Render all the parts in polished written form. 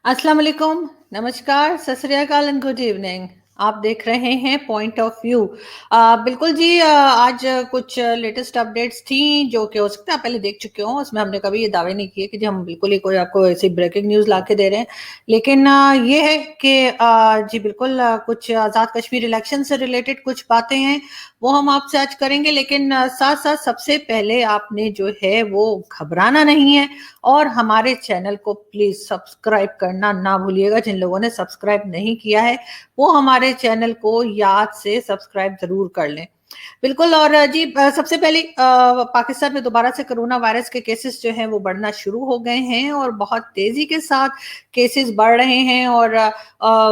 अस्सलाम वालेकुम, नमस्कार, सत श्री अकाल एंड गुड इवनिंग। आप देख रहे हैं पॉइंट ऑफ व्यू। बिल्कुल जी, आज कुछ लेटेस्ट अपडेट्स थी जो कि हो सकता है आप पहले देख चुके हो। उसमें हमने कभी ये दावे नहीं किए कि जी हम बिल्कुल ही कोई आपको ऐसी ब्रेकिंग न्यूज़ ला के दे रहे हैं। लेकिन ये है कि जी बिल्कुल, कुछ आज़ाद कश्मीर इलेक्शन से रिलेटेड कुछ बातें हैं, वो हम आपसे आज करेंगे। लेकिन साथ-साथ सबसे पहले आपने जो है वो घबराना नहीं है और हमारे चैनल को प्लीज सब्सक्राइब करना ना भूलिएगा। जिन लोगों ने सब्सक्राइब नहीं किया है वो हमारे चैनल को याद से सब्सक्राइब जरूर कर लें। बिल्कुल। और जी सबसे पहले पाकिस्तान में दोबारा से कोरोना वायरस के केसेस जो हैं वो बढ़ना शुरू हो गए हैं और बहुत तेजी के साथ केसेस बढ़ रहे हैं। और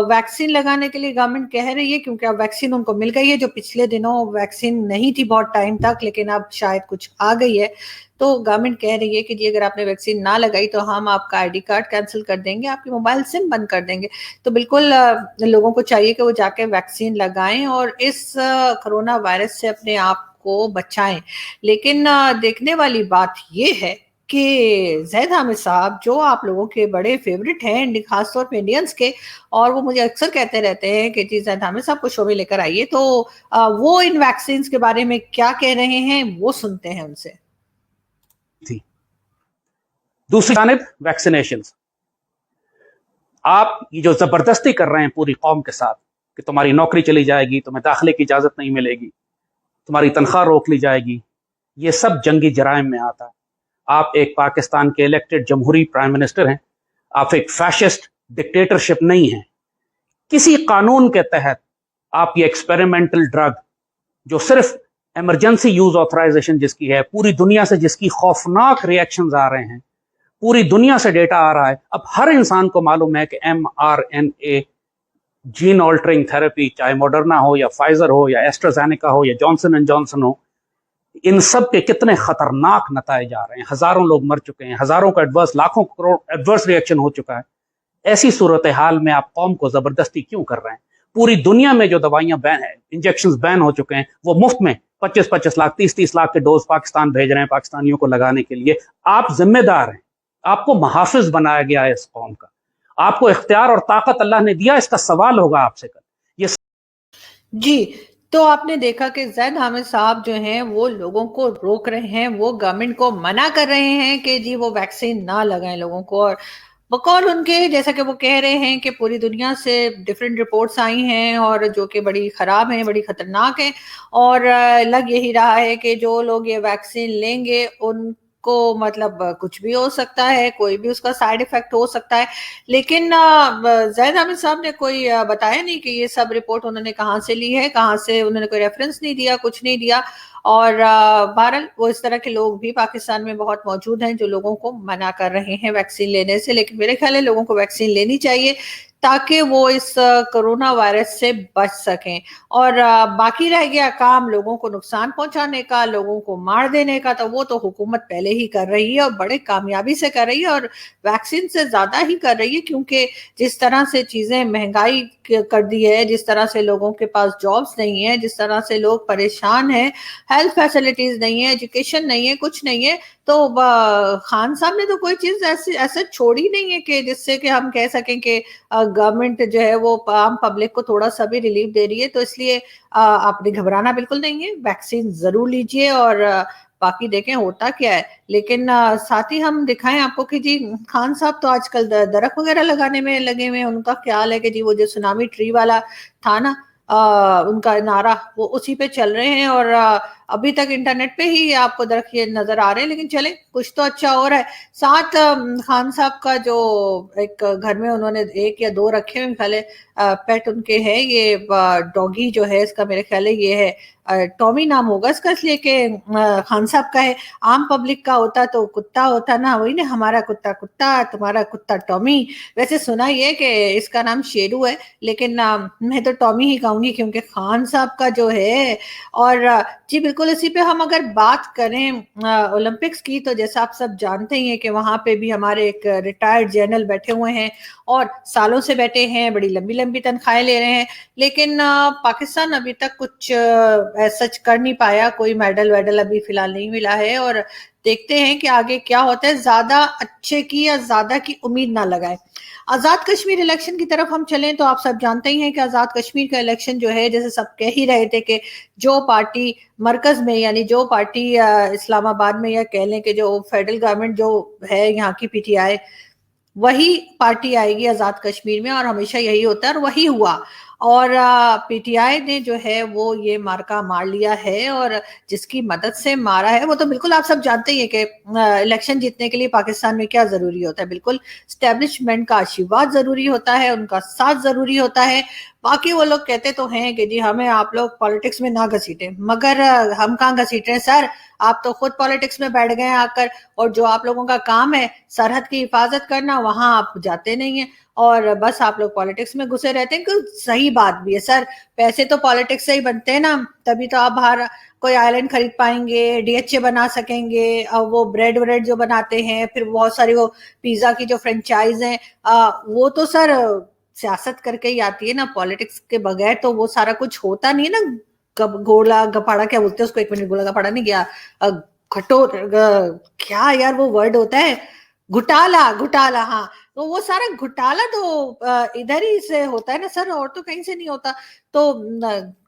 वैक्सीन लगाने के लिए गवर्नमेंट कह रही है, क्योंकि अब वैक्सीन उनको मिल गई है। जो पिछले दिनों वैक्सीन नहीं थी बहुत टाइम तक, लेकिन अब शायद कुछ आ गई है, तो गवर्नमेंट कह रही है कि जी अगर आपने वैक्सीन ना लगाई तो हम आपका आईडी कार्ड कैंसिल कर देंगे, आपकी मोबाइल सिम बंद कर देंगे। तो बिल्कुल लोगों को चाहिए कि वो जाके वैक्सीन लगाएं और इस कोरोना वायरस से अपने आप को बचाएं। लेकिन देखने वाली बात ये है कि ज़ैद हामिद साहब, जो आप लोगों के बड़े फेवरेट हैं, खासतौर पे इंडियंस के, और वो मुझे अक्सर कहते रहते हैं कि जी ज़ैद हामिद साहब को शो में लेकर आइए, तो वो इन वैक्सीन के बारे में क्या कह रहे हैं वो सुनते हैं उनसे। थी। दूसरी जानिब वैक्सीनेशन, आप ये जो जबरदस्ती कर रहे हैं पूरी कौम के साथ कि तुम्हारी नौकरी चली जाएगी, तुम्हें दाखिले की इजाजत नहीं मिलेगी, तुम्हारी तनख्वाह रोक ली जाएगी, ये सब जंगी जराइम में आता है। आप एक पाकिस्तान के इलेक्टेड जमहूरी प्राइम मिनिस्टर हैं, आप एक फैशिस्ट डिक्टेटरशिप नहीं है। किसी कानून के तहत आप ये एक्सपेरिमेंटल ड्रग जो सिर्फ इमरजेंसी यूज ऑथराइजेशन जिसकी है, पूरी दुनिया से जिसकी खौफनाक रिएक्शंस आ रहे हैं, पूरी दुनिया से डेटा आ रहा है, अब हर इंसान को मालूम है कि mRNA जीन ऑल्टरिंग थेरेपी, चाहे मॉडर्ना हो या फाइजर हो या एस्ट्राजेनेका हो या जॉनसन एंड जॉनसन हो, इन सब के कितने खतरनाक नताइज आ रहे हैं। हजारों लोग मर चुके हैं, हजारों का एडवर्स, लाखों करोड़ एडवर्स रिएक्शन हो चुका है। ऐसी सूरत हाल में आप कौम को जबरदस्ती क्यों कर रहे हैं? पूरी दुनिया में जो दवाइयां बैन है, इंजेक्शन बैन हो चुके हैं, वो मुफ्त में 25-25 लाख 30-30 लाख के डोज पाकिस्तान भेज रहे हैं पाकिस्तानियों को लगाने के लिए। आप जिम्मेदार हैं, आपको मुहाफिज बनाया गया है इस कौम का, आपको इख्तियार और ताकत अल्लाह ने दिया, इसका सवाल होगा आपसे कल। ये जी, तो आपने देखा कि ज़ैद हामिद साहब जो हैं वो लोगों को रोक रहे हैं, वो गवर्नमेंट को मना कर रहे हैं कि जी वो वैक्सीन ना लगाएं लोगों को। और बकौल उनके, जैसा कि वो कह रहे हैं कि पूरी दुनिया से डिफरेंट रिपोर्ट्स आई हैं और जो कि बड़ी ख़राब हैं, बड़ी ख़तरनाक हैं। और लग यही रहा है कि जो लोग ये वैक्सीन लेंगे उनको मतलब कुछ भी हो सकता है, कोई भी उसका साइड इफ़ेक्ट हो सकता है। लेकिन ज़ैद हामिद साहब ने कोई बताया नहीं कि ये सब रिपोर्ट उन्होंने कहाँ से ली है, कहाँ से, उन्होंने कोई रेफरेंस नहीं दिया, कुछ नहीं दिया। और बहरहाल वो इस तरह के लोग भी पाकिस्तान में बहुत मौजूद हैं जो लोगों को मना कर रहे हैं वैक्सीन लेने से। लेकिन मेरे ख्याल है लोगों को वैक्सीन लेनी चाहिए ताकि वो इस कोरोना वायरस से बच सकें। और बाकी रह गया काम लोगों को नुकसान पहुंचाने का, लोगों को मार देने का, तो वो तो हुकूमत पहले ही कर रही है और बड़े कामयाबी से कर रही है, और वैक्सीन से ज्यादा ही कर रही है। क्योंकि जिस तरह से चीजें महंगाई कर दी है, जिस तरह से लोगों के पास जॉब्स नहीं है, जिस तरह से लोग परेशान हैं, हेल्थ फैसिलिटीज नहीं है, एजुकेशन नहीं है, कुछ नहीं है, तो खान साहब ने तो कोई चीज ऐसी ऐसे छोड़ी नहीं है कि जिससे कि हम कह सकें कि गवर्नमेंट जो है वो आम पब्लिक को थोड़ा सा भी रिलीफ दे रही है। तो इसलिए आपने घबराना बिल्कुल नहीं है, वैक्सीन जरूर लीजिए और बाकी देखें होता क्या है। लेकिन साथ ही हम दिखाएं आपको कि जी खान साहब तो आजकल दरख्त वगैरह लगाने में लगे हुए हैं। उनका ख्याल है कि जी वो जो सुनामी ट्री वाला था ना, उनका नारा, वो उसी पे चल रहे हैं। और अभी तक इंटरनेट पे ही आपको दरख्त ये नजर आ रहे हैं, लेकिन चले कुछ तो अच्छा हो रहा है। साथ खान साहब का जो एक घर में उन्होंने एक या दो रखे हुए ख्याल पेट उनके हैं, ये डॉगी जो है इसका मेरे ख्याल है ये है टॉमी नाम होगा इसका, इसलिए कि खान साहब का है। आम पब्लिक का होता तो कुत्ता होता ना, वही ना, हमारा कुत्ता कुत्ता, तुम्हारा कुत्ता टॉमी। वैसे सुना ये कि इसका नाम शेरू है, लेकिन मैं तो टॉमी ही कहूंगी क्योंकि खान साहब का जो है। और जी बिल्कुल, इसी पे हम अगर बात करें ओलंपिक्स की, तो जैसा आप सब जानते ही हैं कि वहां पे भी हमारे एक रिटायर्ड जनरल बैठे हुए हैं और सालों से बैठे हैं, बड़ी लंबी लंबी तनख्वाहें ले रहे हैं, लेकिन पाकिस्तान अभी तक कुछ सच कर नहीं पाया, कोई मेडल वेडल अभी फिलहाल नहीं मिला है, और देखते हैं कि आगे क्या होता है। ज्यादा अच्छे की या ज्यादा की उम्मीद ना लगाए। आजाद कश्मीर इलेक्शन की तरफ हम चलें तो आप सब जानते ही हैं कि आजाद कश्मीर का इलेक्शन जो है, जैसे सब कह ही रहे थे कि जो पार्टी मरकज में, यानी जो पार्टी इस्लामाबाद में, या कह लें कि जो फेडरल गवर्नमेंट जो है यहाँ की पीटीआई, वही पार्टी आएगी आजाद कश्मीर में, और हमेशा यही होता है और वही हुआ। और पीटीआई ने जो है वो ये मार्का मार लिया है, और जिसकी मदद से मारा है वो तो बिल्कुल आप सब जानते ही हैं कि इलेक्शन जीतने के लिए पाकिस्तान में क्या जरूरी होता है। बिल्कुल स्टैब्लिशमेंट का आशीर्वाद जरूरी होता है, उनका साथ जरूरी होता है। बाकी वो लोग कहते तो हैं कि जी हमें आप लोग पॉलिटिक्स में ना घसीटे, मगर हम कहाँ घसीट रहे हैं सर, आप तो खुद पॉलिटिक्स में बैठ गए आकर, और जो आप लोगों का काम है सरहद की हिफाजत करना, वहां आप जाते नहीं है, और बस आप लोग पॉलिटिक्स में घुसे रहते हैं। क्योंकि सही बात भी है सर, पैसे तो पॉलिटिक्स से ही बनते हैं ना, तभी तो आप बाहर कोई आइलैंड खरीद पाएंगे, डीएचए बना सकेंगे, और वो ब्रेड व्रेड जो बनाते हैं, फिर बहुत सारी वो पिज्जा की जो फ्रेंचाइज हैं, वो तो सर सियासत करके ही आती है ना, पॉलिटिक्स के बगैर तो वो सारा कुछ होता नहीं है ना। गोला गपाड़ा क्या बोलते हैं उसको, एक मिनट, गोला गपाड़ा नहीं गया, घटो क्या यार वो वर्ड होता है, घुटाला, घुटाला, हाँ। तो वो सारा घुटाला तो इधर ही से होता है ना सर, और तो कहीं से नहीं होता। तो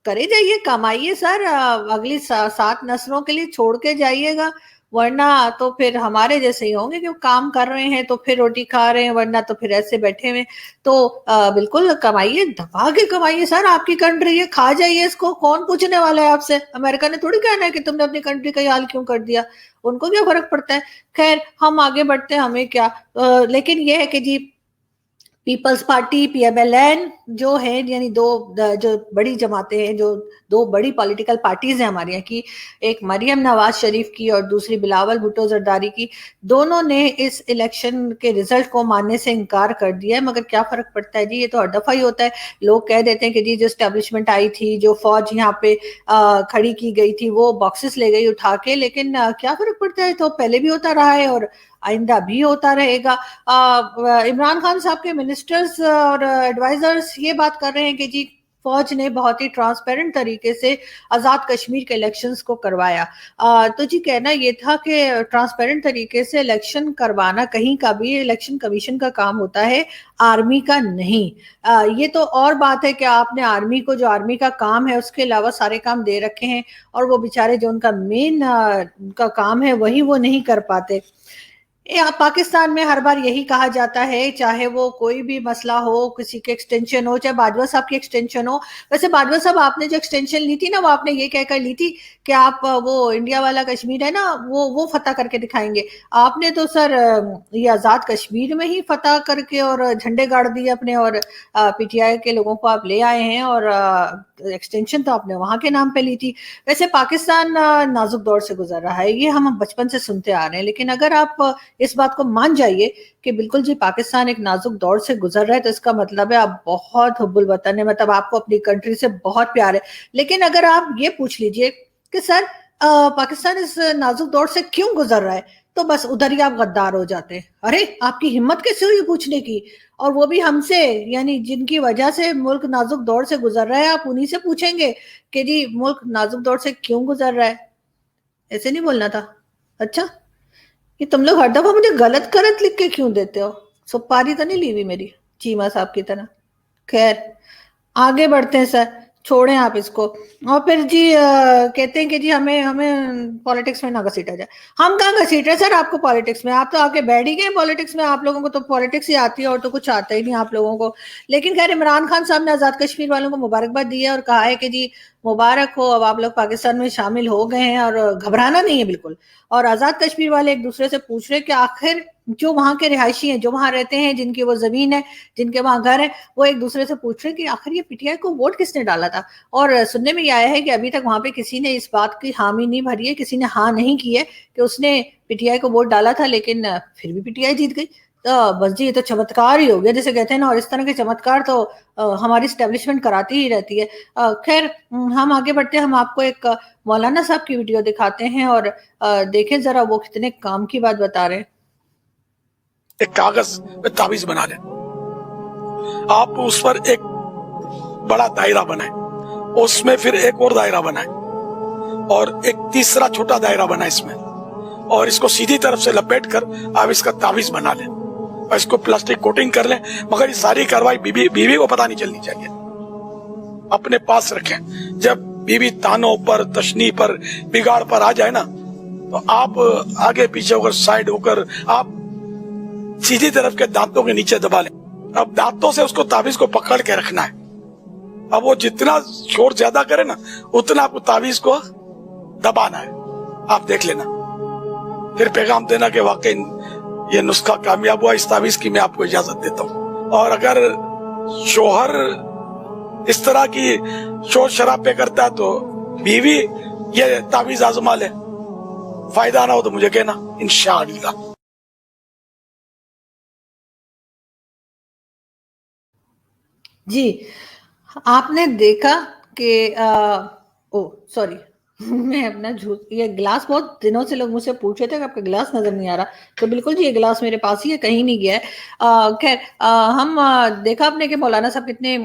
करे जाइए, कमाइए सर, अगली 7 नस्लों के लिए छोड़ के जाइएगा, वरना तो फिर हमारे जैसे ही होंगे कि वो काम कर रहे हैं तो फिर रोटी खा रहे हैं, वरना तो फिर ऐसे बैठे हुए। तो बिल्कुल कमाइए, दबा के कमाइए सर, आपकी कंट्री है, खा जाइए इसको, कौन पूछने वाला है आपसे। अमेरिका ने थोड़ी कहना है कि तुमने अपनी कंट्री का हाल क्यों कर दिया, उनको क्या फर्क पड़ता है। खैर हम आगे बढ़ते हैं, हमें क्या। लेकिन ये है कि जी पीपल्स पार्टी पीएमएलएन जो है, यानी जो बड़ी जमातें हैं, जो 2 बड़ी पॉलिटिकल पार्टीज हैं हमारे यहाँ की, एक मरियम नवाज शरीफ की और दूसरी बिलावल भुट्टो जरदारी की, दोनों ने इस इलेक्शन के रिजल्ट को मानने से इनकार कर दिया है। मगर क्या फर्क पड़ता है जी, ये तो हर दफा ही होता है। लोग कह देते हैं कि जी जो एस्टेब्लिशमेंट आई थी, जो फौज यहाँ पे खड़ी की गई थी, वो बॉक्सेस ले गई उठा के, लेकिन क्या फर्क पड़ता है, तो पहले भी होता रहा है और आइंदा भी होता रहेगा। इमरान खान साहब के मिनिस्टर्स और एडवाइजर्स ये बात कर रहे हैं कि जी फौज ने बहुत ही ट्रांसपेरेंट तरीके से आजाद कश्मीर के इलेक्शंस को करवाया। तो जी कहना ये था कि ट्रांसपेरेंट तरीके से इलेक्शन करवाना कहीं का भी इलेक्शन कमीशन का काम होता है, आर्मी का नहीं। ये तो और बात है कि आपने आर्मी को, जो आर्मी का काम है उसके अलावा सारे काम दे रखे हैं, और वो बेचारे जो उनका मेन उनका काम है वही वो नहीं कर पाते। पाकिस्तान में हर बार यही कहा जाता है, चाहे वो कोई भी मसला हो, किसी के एक्सटेंशन हो, चाहे बाजवा साहब की एक्सटेंशन हो। वैसे बाजवा साहब आपने जो एक्सटेंशन ली थी ना, वो आपने ये कहकर ली थी कि आप वो इंडिया वाला कश्मीर है ना, वो फतह करके दिखाएंगे। आपने तो सर ये आजाद कश्मीर में ही फतह करके और झंडे गाड़ दिए अपने, और पीटीआई के लोगों को आप ले आए हैं, और एक्सटेंशन तो आपने वहां के नाम पे ली थी। वैसे पाकिस्तान नाजुक दौर से गुजर रहा है, ये हम बचपन से सुनते आ रहे हैं, लेकिन अगर आप इस बात को मान जाइए कि बिल्कुल जी पाकिस्तान एक नाजुक दौर से गुजर रहा है, तो इसका मतलब है आप बहुत हुब्बुल वतन है, मतलब आपको अपनी कंट्री से बहुत प्यार है। लेकिन अगर आप ये पूछ लीजिए कि सर पाकिस्तान इस नाजुक दौर से क्यों गुजर रहा है, तो बस उधर ही आप गद्दार हो जाते हैं। अरे आपकी हिम्मत कैसे हुई पूछने की, और वो भी हमसे, यानी जिनकी वजह से मुल्क नाजुक दौर से गुजर रहा है, आप उन्हीं से पूछेंगे कि जी मुल्क नाजुक दौर से क्यों गुजर रहा है। ऐसे नहीं बोलना था। अच्छा, ये तुम लोग हर दफा मुझे गलत गलत लिख के क्यों देते हो, सुपारी तो नहीं ली हुई मेरी चीमा साहब की तरह। खैर आगे बढ़ते हैं सर, छोड़ें आप इसको। और फिर जी कहते हैं कि जी हमें हमें पॉलिटिक्स में ना घसीटा जाए। हम कहाँ घसीट रहे सर आपको पॉलिटिक्स में, आप तो आके बैठ ही गए पॉलिटिक्स में। आप लोगों को तो पॉलिटिक्स ही आती है, और तो कुछ आता ही नहीं आप लोगों को। लेकिन खैर इमरान खान साहब ने आजाद कश्मीर वालों को मुबारकबाद दी है, और कहा है कि जी मुबारक हो, अब आप लोग पाकिस्तान में शामिल हो गए हैं, और घबराना नहीं है बिल्कुल। और आजाद कश्मीर वाले एक दूसरे से पूछ रहे कि आखिर जो वहां के रिहायशी हैं, जो वहां रहते हैं, जिनकी वो जमीन है, जिनके वहां घर है, वो एक दूसरे से पूछ रहे कि आखिर ये पीटीआई को वोट किसने डाला था। और सुनने में ये आया है कि अभी तक वहां पे किसी ने इस बात की हामी नहीं भरी है, किसी ने हाँ नहीं की है कि उसने पीटीआई को वोट डाला था, लेकिन फिर भी पीटीआई जीत गई। तो बस जी ये तो चमत्कार ही हो गया जिसे कहते हैं ना, और इस तरह के चमत्कार तो हमारी स्टैब्लिशमेंट कराती ही रहती है। खैर हम आगे बढ़ते हैं, हम आपको एक मौलाना साहब की वीडियो दिखाते हैं, और देखें जरा वो कितने काम की बात बता रहे हैं। एक कागज में ताबीज बना लें, आप उस पर एक बड़ा दायरा बनाए, उसमें फिर एक और दायरा बनाए और एक तीसरा छोटा दायरा बनाए इसमें, और इसको सीधी तरफ से लपेट कर आप इसका तावीज बना लें और इसको प्लास्टिक कोटिंग कर लें। मगर ये सारी कार्रवाई बीवी को पता नहीं चलनी चाहिए, अपने पास रखें। जब बीवी तानों पर, तशनी पर, बिगाड़ पर आ जाए ना, तो आप आगे पीछे होकर, साइड होकर, आप सीधी तरफ के दांतों के नीचे दबा लें। अब दांतों से उसको तावीज को पकड़ के रखना है। अब वो जितना शोर ज्यादा करे ना, उतना आपको तावीज को दबाना है। आप देख लेना, फिर पैगाम देना कि वाकई ये नुस्खा कामयाब हुआ, इस तावीज की मैं आपको इजाजत देता हूँ। और अगर शोहर इस तरह की शोर शराबे करता है तो बीवी ये तावीज आजमा ले, फायदा ना हो तो मुझे कहना, इंशाअल्लाह। जी, आपने देखा कि ओ सॉरी मैं अपना झूठ, ये गिलास बहुत दिनों से लोग मुझसे पूछ रहे थे कि आपका गिलास नजर नहीं आ रहा, तो बिल्कुल जी ये गिलास मेरे पास ही है, कहीं नहीं गया है। खैर हम देखा आपने कि मौलाना साहब कितने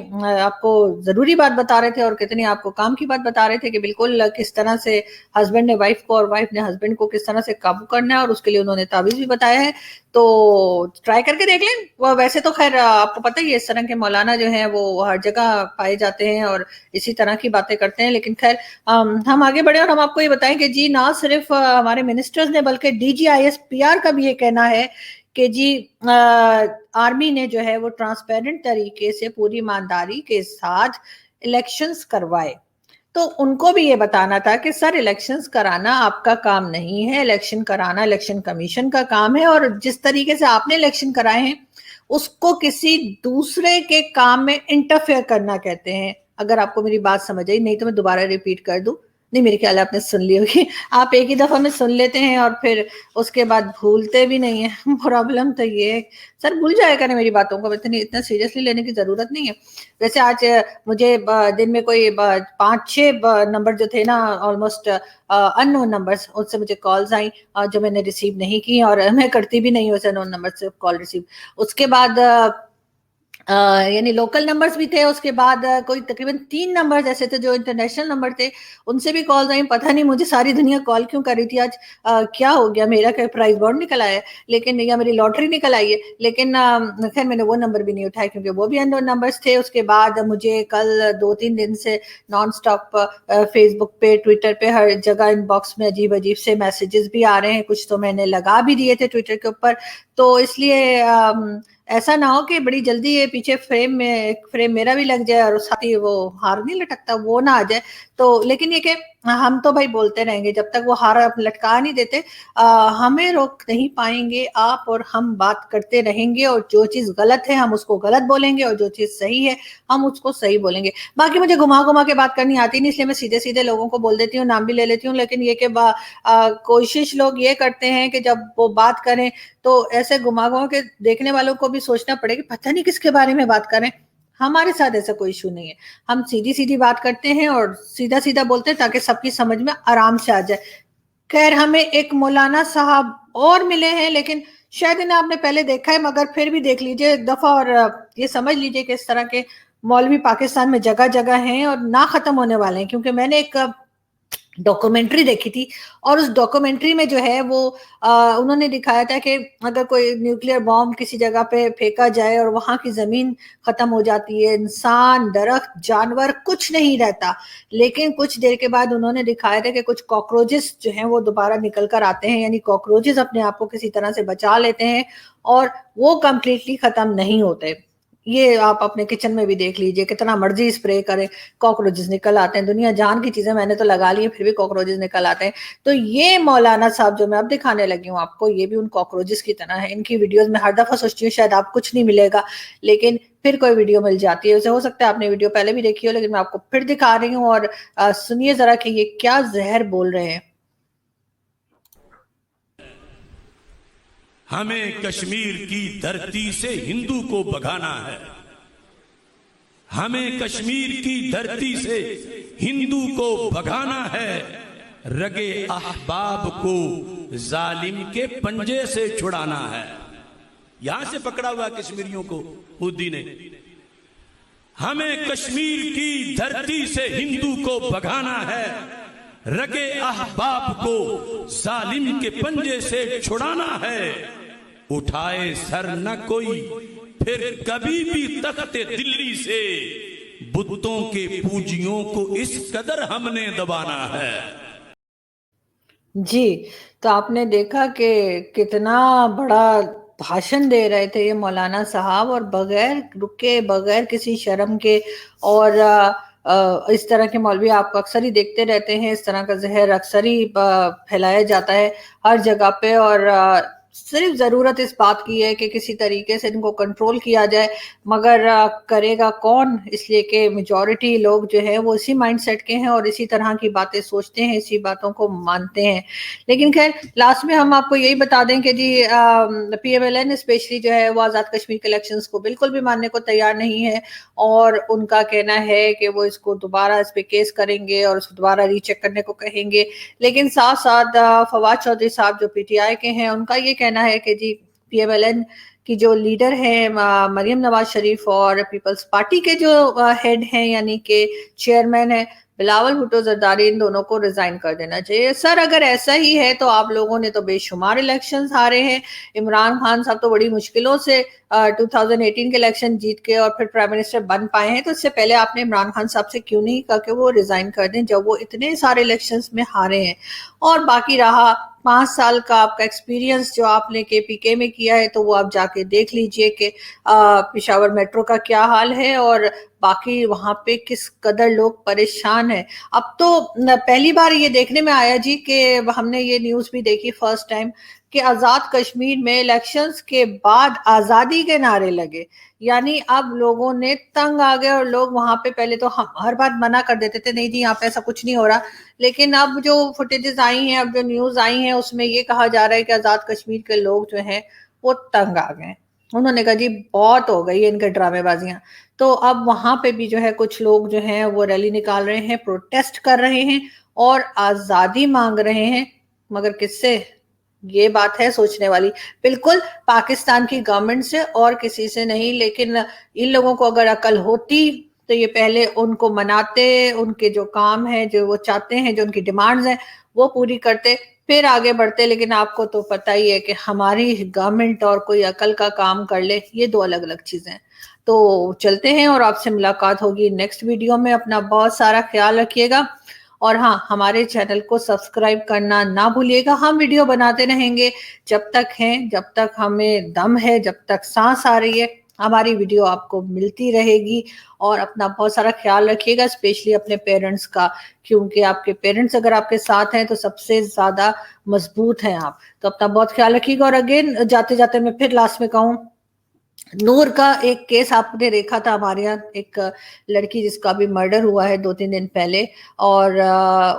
आपको जरूरी बात बता रहे थे और कितनी आपको काम की बात बता रहे थे कि बिल्कुल किस तरह से हस्बैंड ने वाइफ को और वाइफ ने हस्बैंड को किस तरह से काबू करना है, और उसके लिए उन्होंने तावीज भी बताया है, तो ट्राई करके देख लें। वैसे तो खैर आपको पता ही है, इस तरह के मौलाना जो है वो हर जगह पाए जाते हैं और इसी तरह की बातें करते हैं। लेकिन खैर हम आगे बढ़े और हम आपको ये बताएं कि जी ना सिर्फ हमारे मिनिस्टर्स ने बल्कि DGIS-PR का भी ये कहना है कि जी आर्मी ने जो है वो ट्रांसपेरेंट तरीके से पूरी ईमानदारी के साथ इलेक्शंस करवाए। तो उनको भी ये बताना था कि सर इलेक्शंस कराना आपका काम नहीं है, इलेक्शन कराना इलेक्शन कमीशन का काम है, और जिस तरीके से आपने इलेक्शन कराए हैं उसको किसी दूसरे के काम में इंटरफेयर करना कहते हैं। अगर आपको मेरी बात समझ आई, नहीं तो मैं दोबारा रिपीट कर दूं। नहीं, मेरे ख्याल आपने सुन ली होगी। आप एक ही दफा में सुन लेते हैं और फिर उसके बाद भूलते भी नहीं है। प्रॉब्लम तो ये है, सर भूल जाया करें मेरी बातों को, इतना सीरियसली लेने की जरूरत नहीं है। वैसे आज मुझे दिन में कोई 5-6 नंबर जो थे ना, ऑलमोस्ट अननोन नंबर्स, उससे मुझे कॉल्स आई जो मैंने रिसीव नहीं की, और मैं करती भी नहीं हूँ ऐसे नोन नंबर से कॉल रिसीव। उसके बाद यानी लोकल नंबर्स भी थे, उसके बाद कोई तकरीबन 3 नंबर ऐसे थे जो इंटरनेशनल नंबर थे, उनसे भी कॉल आई। पता नहीं मुझे सारी दुनिया कॉल क्यों कर रही थी आज, क्या हो गया, मेरा क्या प्राइज बॉन्ड निकल आया है, लेकिन या मेरी लॉटरी निकल आई है। लेकिन खैर मैंने वो नंबर भी नहीं उठाए क्योंकि वो भी अननोन नंबर्स थे। उसके बाद मुझे कल 2-3 दिन से नॉन स्टॉप फेसबुक पे, ट्विटर पे, हर जगह इनबॉक्स में अजीब अजीब से मैसेजेस भी आ रहे हैं। कुछ तो मैंने लगा भी दिए थे ट्विटर के ऊपर, तो इसलिए ऐसा ना हो कि बड़ी जल्दी ये पीछे फ्रेम मेरा भी लग जाए और साथ ही वो हार नहीं लटकता, वो ना आ जाए। तो लेकिन ये कि हम तो भाई बोलते रहेंगे जब तक वो हार लटका नहीं देते, हमें रोक नहीं पाएंगे। आप और हम बात करते रहेंगे, और जो चीज गलत है हम उसको गलत बोलेंगे, और जो चीज सही है हम उसको सही बोलेंगे। बाकी मुझे घुमा घुमा के बात करनी आती नहीं, इसलिए मैं सीधे सीधे लोगों को बोल देती हूँ, नाम भी ले लेती हूँ। लेकिन ये कि कोशिश लोग ये करते हैं कि जब वो बात करें तो ऐसे घुमा घुमा के देखने वालों को भी सोचना पड़े कि पता नहीं किसके बारे में बात करें। हमारे साथ ऐसा कोई इशू नहीं है, हम सीधी सीधी बात करते हैं और सीधा सीधा बोलते हैं ताकि सबकी समझ में आराम से आ जाए। खैर हमें एक मौलाना साहब और मिले हैं, लेकिन शायद इन्हें आपने पहले देखा है, मगर फिर भी देख लीजिए एक दफा और ये समझ लीजिए कि इस तरह के मौलवी पाकिस्तान में जगह जगह हैं और ना खत्म होने वाले हैं। क्योंकि मैंने एक डॉक्यूमेंट्री देखी थी, और उस डॉक्यूमेंट्री में जो है वो उन्होंने दिखाया था कि अगर कोई न्यूक्लियर बॉम्ब किसी जगह पे फेंका जाए और वहां की जमीन खत्म हो जाती है, इंसान, दरख्त, जानवर कुछ नहीं रहता। लेकिन कुछ देर के बाद उन्होंने दिखाया था कि कुछ कॉकरोचेस जो हैं वो दोबारा निकल कर आते हैं, यानी कॉकरोचेस अपने आप को किसी तरह से बचा लेते हैं और वो कंप्लीटली खत्म नहीं होते। ये आप अपने किचन में भी देख लीजिए, कितना मर्जी स्प्रे करें कॉकरोचेस निकल आते हैं। दुनिया जान की चीजें मैंने तो लगा ली है, फिर भी कॉकरोचेस निकल आते हैं। तो ये मौलाना साहब जो मैं अब दिखाने लगी हूँ आपको, ये भी उन कॉकरोचेस की तरह है। इनकी वीडियोस में हर दफा सोचती हूँ शायद आप कुछ नहीं मिलेगा, लेकिन फिर कोई वीडियो मिल जाती है। उसे हो सकता है आपने वीडियो पहले भी देखी हो, लेकिन मैं आपको फिर दिखा रही हूँ। और सुनिए जरा कि ये क्या जहर बोल रहे हैं। हमें कश्मीर की धरती से हिंदू को भगाना है, हमें कश्मीर की धरती से हिंदू को भगाना है, रगे अहबाब को जालिम के पंजे से छुड़ाना है। यहां से पकड़ा हुआ कश्मीरियों को हुद्दी ने, हमें कश्मीर की धरती से हिंदू को भगाना है, रगे अहबाब को जालिम के पंजे से छुड़ाना है। उठाए सर न कोई फिर कभी भी तख्ते दिल्ली से, बुतों के पूजियों को इस कदर हमने दबाना है। जी, तो आपने देखा कि कितना बड़ा भाषण दे रहे थे ये मौलाना साहब, और बगैर रुके, बगैर किसी शर्म के। और इस तरह के मौलवी आप अक्सर ही देखते रहते हैं, इस तरह का जहर अक्सर ही फैलाया जाता है हर जगह पे। और सिर्फ जरूरत इस बात की है कि किसी तरीके से इनको कंट्रोल किया जाए, मगर करेगा कौन? इसलिए कि मेजॉरिटी लोग जो है वो इसी माइंडसेट के हैं और इसी तरह की बातें सोचते हैं, इसी बातों को मानते हैं। लेकिन खैर, लास्ट में हम आपको यही बता दें कि जी PMLN स्पेशली जो है वो आज़ाद कश्मीर के इलेक्शंस को बिल्कुल भी मानने को तैयार नहीं है, और उनका कहना है कि वो इसको दोबारा इस पे केस करेंगे और उसको दोबारा रीचेक करने को कहेंगे। लेकिन साथ साथ फवाद चौधरी साहब जो PTI के हैं, उनका ये कहना है कि जी PMLN की जो लीडर है मरियम नवाज शरीफ, और पीपल्स पार्टी के जो हेड हैं यानी कि चेयरमैन है बिलावल भुट्टो जरदारी, इन दोनों को रिजाइन कर देना चाहिए। सर, अगर ऐसा ही है तो आप लोगों ने तो बेशुमार इलेक्शंस हारे हैं। इमरान खान साहब तो बड़ी मुश्किलों से 2018 के इलेक्शन जीत के और फिर प्राइम मिनिस्टर बन पाए हैं, तो इससे पहले आपने इमरान खान साहब से क्यों नहीं कहा कि वो रिजाइन कर दें जब वो इतने सारे इलेक्शंस में हारे हैं? और बाकी रहा 5 साल का आपका एक्सपीरियंस जो आपने KPK में किया है, तो वो आप जाके देख लीजिए कि पेशावर मेट्रो का क्या हाल है और बाकी वहां पे किस कदर लोग परेशान हैं। अब तो पहली बार ये देखने में आया जी कि हमने ये न्यूज भी देखी फर्स्ट टाइम कि आजाद कश्मीर में इलेक्शंस के बाद आजादी के नारे लगे। यानी अब लोगों ने तंग आ गए, और लोग वहां पे पहले तो हम हर बात मना कर देते थे, नहीं जी यहाँ पे ऐसा कुछ नहीं हो रहा, लेकिन अब जो फुटेजेस आई हैं, अब जो न्यूज आई हैं, उसमें ये कहा जा रहा है कि आजाद कश्मीर के लोग जो हैं वो तंग आ गए। उन्होंने कहा जी बहुत हो गई है इनके ड्रामेबाजियां। तो अब वहां पे भी जो है कुछ लोग जो हैं वो रैली निकाल रहे हैं, प्रोटेस्ट कर रहे हैं और आजादी मांग रहे हैं, मगर किससे? ये बात है सोचने वाली। बिल्कुल पाकिस्तान की गवर्नमेंट से और किसी से नहीं, लेकिन इन लोगों को अगर अकल होती तो ये पहले उनको मनाते, उनके जो काम है, जो वो चाहते हैं, जो उनकी डिमांड्स हैं वो पूरी करते, फिर आगे बढ़ते। लेकिन आपको तो पता ही है कि हमारी गवर्नमेंट और कोई अकल का काम कर ले, ये दो अलग अलग चीजें हैं। तो चलते हैं और आपसे मुलाकात होगी नेक्स्ट वीडियो में। अपना बहुत सारा ख्याल रखिएगा, और हाँ, हमारे चैनल को सब्सक्राइब करना ना भूलिएगा। हम वीडियो बनाते रहेंगे जब तक हैं, जब तक हमें दम है, जब तक सांस आ रही है, हमारी वीडियो आपको मिलती रहेगी। और अपना बहुत सारा ख्याल रखिएगा, स्पेशली अपने पेरेंट्स का, क्योंकि आपके पेरेंट्स अगर आपके साथ हैं तो सबसे ज्यादा मजबूत हैं आप। तो अपना बहुत ख्याल रखिएगा। और अगेन जाते जाते मैं फिर लास्ट में कहूँ, नूर का एक केस आपने देखा था हमारे यहाँ, एक लड़की जिसका भी मर्डर हुआ है 2-3 दिन पहले, और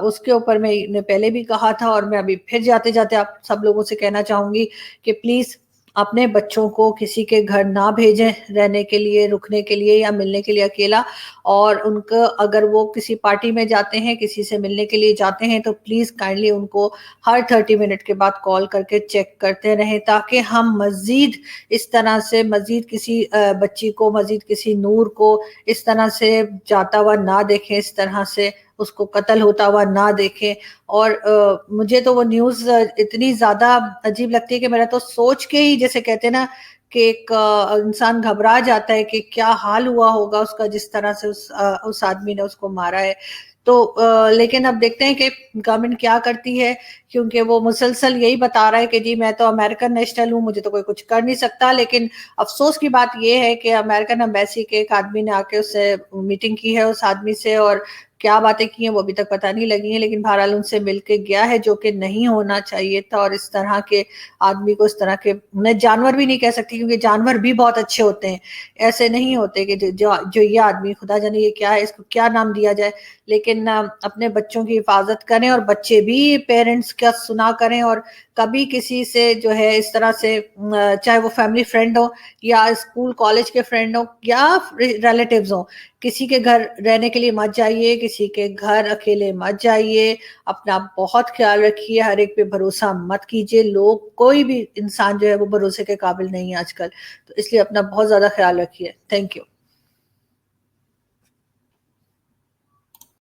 उसके ऊपर मैंने पहले भी कहा था, और मैं अभी फिर जाते जाते आप सब लोगों से कहना चाहूंगी कि प्लीज अपने बच्चों को किसी के घर ना भेजें रहने के लिए, रुकने के लिए या मिलने के लिए अकेला। और उनको अगर वो किसी पार्टी में जाते हैं, किसी से मिलने के लिए जाते हैं, तो प्लीज काइंडली उनको हर 30 मिनट के बाद कॉल करके चेक करते रहें, ताकि हम मजीद इस तरह से मजीद किसी बच्ची को, मजीद किसी नूर को इस तरह से जाता हुआ ना देखें, इस तरह से उसको कत्ल होता हुआ ना देखें। और मुझे तो वो न्यूज इतनी ज्यादा अजीब लगती है कि मेरा तो सोच के ही, जैसे कहते हैं ना कि एक इंसान घबरा जाता है कि क्या हाल हुआ होगा उसका, जिस तरह से उस आदमी ने उसको मारा है। तो लेकिन अब देखते हैं कि गवर्नमेंट क्या करती है, क्योंकि वो मुसलसल यही बता रहा है कि जी मैं तो अमेरिकन नेशनल हूँ, मुझे तो कोई कुछ कर नहीं सकता। लेकिन अफसोस की बात ये है कि अमेरिकन एम्बेसी के एक आदमी ने आके उससे मीटिंग की है, उस आदमी से, और क्या बातें की हैं वो अभी तक पता नहीं लगी हैं, लेकिन बहरहाल उनसे मिलके गया है, जो कि नहीं होना चाहिए था। और इस तरह के आदमी को, इस तरह के, मैं जानवर भी नहीं कह सकती क्योंकि जानवर भी बहुत अच्छे होते हैं, ऐसे नहीं होते कि जो ये आदमी, खुदा जाने ये क्या है, इसको क्या नाम दिया जाए। लेकिन अपने बच्चों की हिफाजत करें, और बच्चे भी पेरेंट्स का सुना करें, और कभी किसी से जो है इस तरह से, चाहे वो फैमिली फ्रेंड हो या स्कूल कॉलेज के फ्रेंड हो या रिलेटिव्स हो, किसी के घर रहने के लिए मत जाइए, किसी के घर अकेले मत जाइए। अपना बहुत ख्याल रखिए, हर एक पे भरोसा मत कीजिए। लोग, कोई भी इंसान जो है वो भरोसे के काबिल नहीं है आजकल, तो इसलिए अपना बहुत ज्यादा ख्याल रखिए। Thank you.